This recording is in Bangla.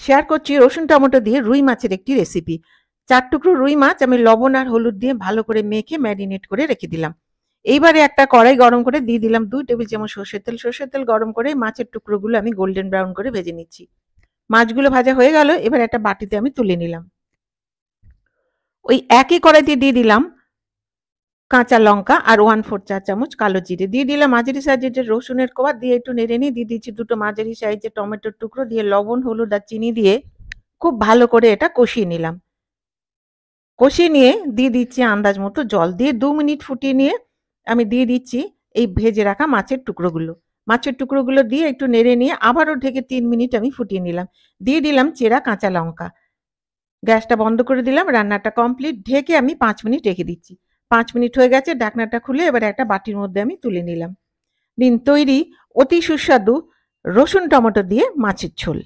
শেয়ার করছি রসুন টমেটো দিয়ে রুই মাছের একটি রেসিপি। ৪ টুকরো রুই মাছ আমি লবণ আর হলুদ দিয়ে ভালো করে মেখে ম্যারিনেট করে রেখে দিলাম। এইবারে একটা কড়াই গরম করে দিয়ে দিলাম ২ টেবিল চামচ সর্ষের তেল। সর্ষের তেল গরম করে মাছের টুকরোগুলো আমি গোল্ডেন ব্রাউন করে ভেজে নিচ্ছি। মাছগুলো ভাজা হয়ে গেল, এবার একটা বাটিতে আমি তুলে নিলাম। ওই একই কড়াইতে দিয়ে দিলাম কাঁচা লঙ্কা আর 1/4 চা চামচ কালো জিরে। দিয়ে দিলাম মাঝারি সাইজের রসুনের কোয়া, দিয়ে একটু নেড়ে নিয়ে দিয়ে দিচ্ছি ২ টো মাঝারি সাইজের টমেটোর টুকরো, দিয়ে লবণ, হলুদ আর চিনি দিয়ে খুব ভালো করে এটা কষিয়ে নিলাম। কষিয়ে নিয়ে দিয়ে দিচ্ছি আন্দাজ মতো জল, দিয়ে ২ মিনিট ফুটিয়ে নিয়ে আমি দিয়ে দিচ্ছি এই ভেজে রাখা মাছের টুকরোগুলো। মাছের টুকরোগুলো দিয়ে একটু নেড়ে নিয়ে আবারও ঢেকে ৩ মিনিট আমি ফুটিয়ে নিলাম। দিয়ে দিলাম চেরা কাঁচা লঙ্কা। গ্যাসটা বন্ধ করে দিলাম। রান্নাটা কমপ্লিট। ঢেকে আমি ৫ মিনিট রেখে দিচ্ছি। ৫ মিনিট হয়ে গেছে, ঢাকনাটা খুলে এবার একটা বাটির মধ্যে আমি তুলে নিলাম। নিন তৈরি অতি সুস্বাদু রসুন টমেটো দিয়ে মাছের ঝোল।